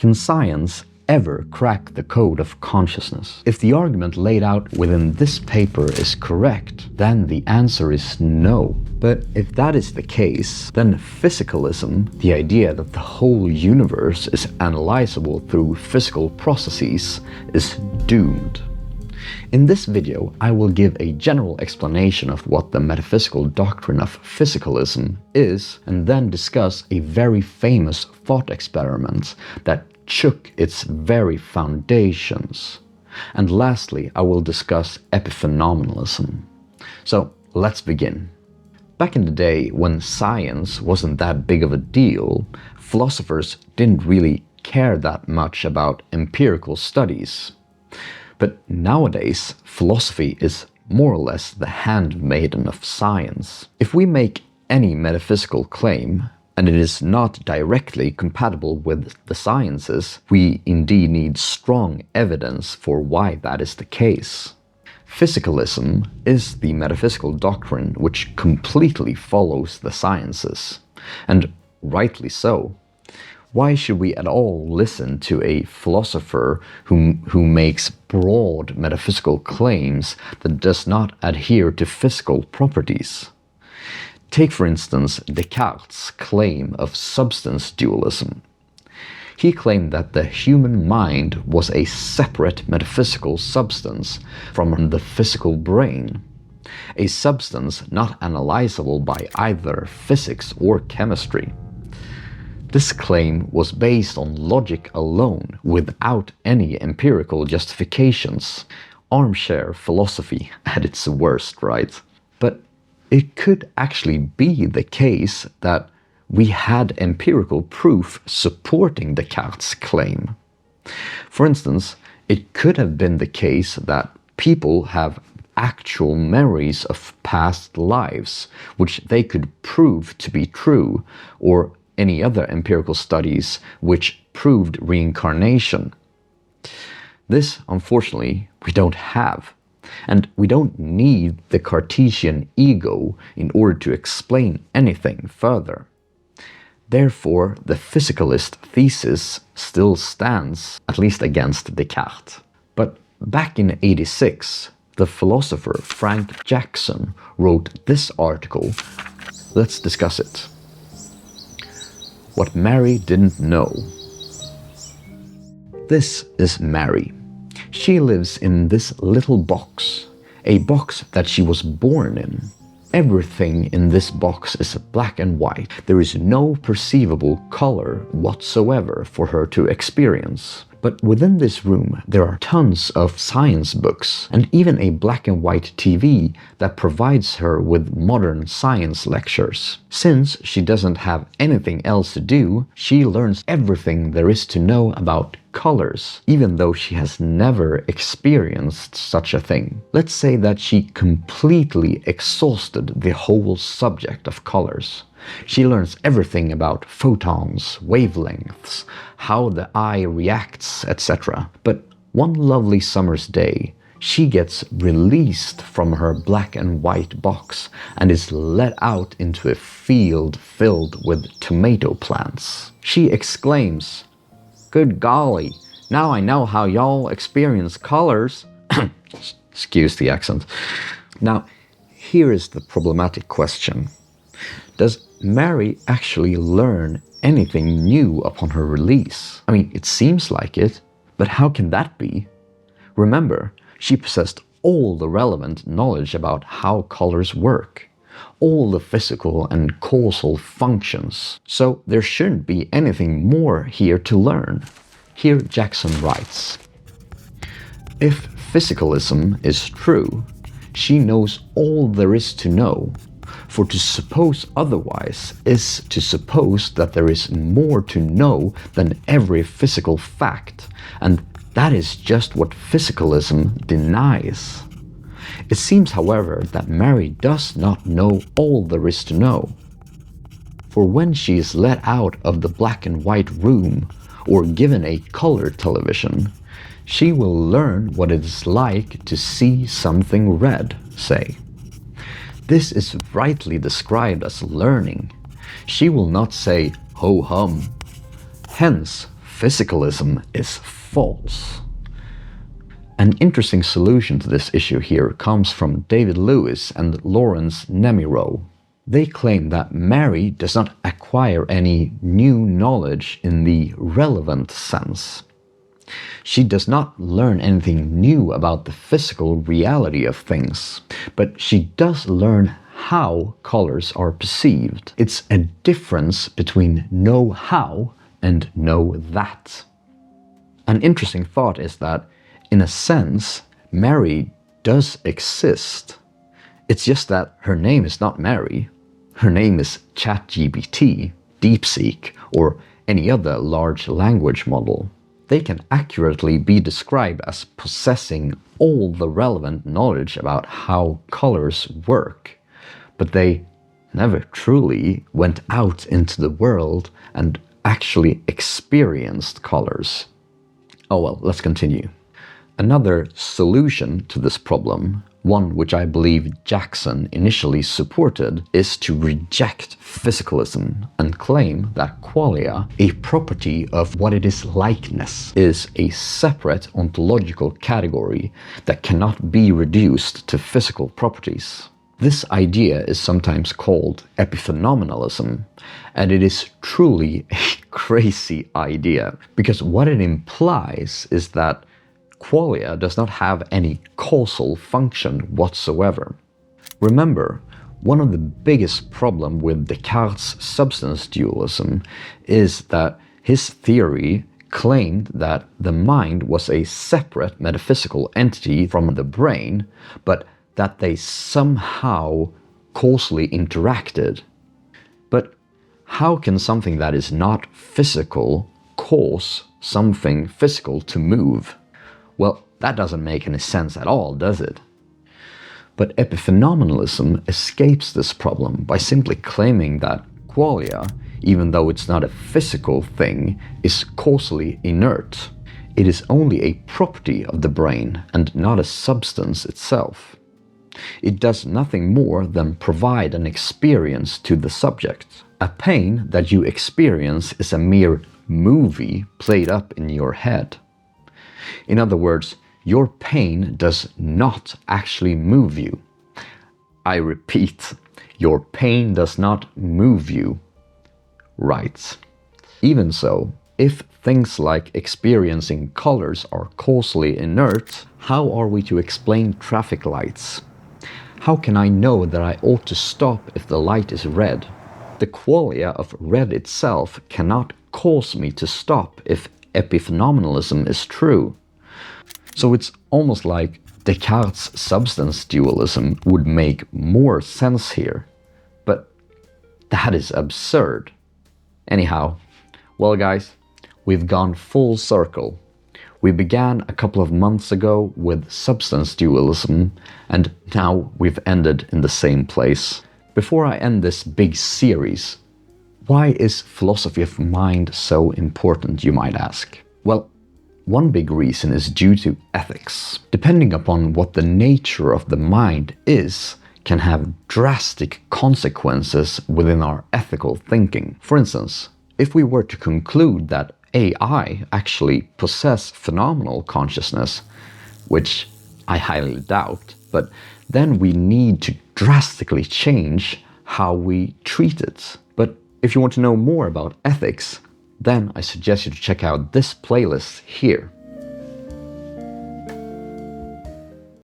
Can science ever crack the code of consciousness? If the argument laid out within this paper is correct, then the answer is no. But if that is the case, then physicalism, the idea that the whole universe is analyzable through physical processes, is doomed. In this video, I will give a general explanation of what the metaphysical doctrine of physicalism is, and then discuss a very famous thought experiment that shook its very foundations. And lastly, I will discuss Epiphenomenalism. So let's begin. Back in the day, when science wasn't that big of a deal, philosophers didn't really care that much about empirical studies. But nowadays, philosophy is more or less the handmaiden of science. If we make any metaphysical claim, and it is not directly compatible with the sciences, we indeed need strong evidence for why that is the case. Physicalism is the metaphysical doctrine which completely follows the sciences, and rightly so. Why should we at all listen to a philosopher who makes broad metaphysical claims that does not adhere to physical properties? Take, for instance, Descartes' claim of substance dualism. He claimed that the human mind was a separate metaphysical substance from the physical brain, a substance not analyzable by either physics or chemistry. This claim was based on logic alone, without any empirical justifications. Armchair philosophy at its worst, right? But it could actually be the case that we had empirical proof supporting Descartes' claim. For instance, it could have been the case that people have actual memories of past lives, which they could prove to be true, or any other empirical studies which proved reincarnation. This, unfortunately, we don't have. And we don't need the Cartesian ego in order to explain anything further. Therefore, the physicalist thesis still stands, at least against Descartes. But back in '86, the philosopher Frank Jackson wrote this article. Let's discuss it. What Mary didn't know. This is Mary. She lives in this little box, a box that she was born in. Everything in this box is black and white. There is no perceivable color whatsoever for her to experience. But within this room, there are tons of science books and even a black and white TV that provides her with modern science lectures. Since she doesn't have anything else to do, she learns everything there is to know about colors, even though she has never experienced such a thing. Let's say that she completely exhausted the whole subject of colors. She learns everything about photons, wavelengths, how the eye reacts, etc. But one lovely summer's day, she gets released from her black and white box and is let out into a field filled with tomato plants. She exclaims, "Good golly, now I know how y'all experience colors." Excuse the accent. Now, here is the problematic question. Does Mary actually learn anything new upon her release? I mean, it seems like it, but how can that be? Remember, she possessed all the relevant knowledge about how colors work, all the physical and causal functions, so there shouldn't be anything more here to learn. Here Jackson writes, "If physicalism is true, she knows all there is to know. For to suppose otherwise is to suppose that there is more to know than every physical fact, and that is just what physicalism denies. It seems, however, that Mary does not know all there is to know. For when she is let out of the black and white room, or given a color television, she will learn what it is like to see something red, say. This is rightly described as learning. She will not say, ho hum. Hence, physicalism is false. An interesting solution to this issue here comes from David Lewis and Lawrence Nemiro. They claim that Mary does not acquire any new knowledge in the relevant sense. She does not learn anything new about the physical reality of things, but she does learn how colors are perceived. It's a difference between know how and know that. An interesting thought is that, in a sense, Mary does exist. It's just that her name is not Mary. Her name is ChatGPT, DeepSeek, or any other large language model. They can accurately be described as possessing all the relevant knowledge about how colors work, but they never truly went out into the world and actually experienced colors. Oh well, let's continue. Another solution to this problem, one which I believe Jackson initially supported, is to reject physicalism and claim that qualia, a property of what it is likeness, is a separate ontological category that cannot be reduced to physical properties. This idea is sometimes called Epiphenomenalism, and it is truly a crazy idea, because what it implies is that qualia does not have any causal function whatsoever. Remember, one of the biggest problems with Descartes' substance dualism is that his theory claimed that the mind was a separate metaphysical entity from the brain, but that they somehow causally interacted. But how can something that is not physical cause something physical to move? Well, that doesn't make any sense at all, does it? But epiphenomenalism escapes this problem by simply claiming that qualia, even though it's not a physical thing, is causally inert. It is only a property of the brain and not a substance itself. It does nothing more than provide an experience to the subject. A pain that you experience is a mere movie played up in your head. In other words, your pain does not actually move you. I repeat, your pain does not move you. Right. Even so, if things like experiencing colors are causally inert, how are we to explain traffic lights? How can I know that I ought to stop if the light is red? The qualia of red itself cannot cause me to stop if epiphenomenalism is true. So it's almost like Descartes' substance dualism would make more sense here. But that is absurd. Anyhow, well guys, we've gone full circle. We began a couple of months ago with substance dualism, and now we've ended in the same place. Before I end this big series, why is philosophy of mind so important, you might ask? Well, one big reason is due to ethics. Depending upon what the nature of the mind is, can have drastic consequences within our ethical thinking. For instance, if we were to conclude that AI actually possess phenomenal consciousness, which I highly doubt, but then we need to drastically change how we treat it. But if you want to know more about ethics, then I suggest you to check out this playlist here.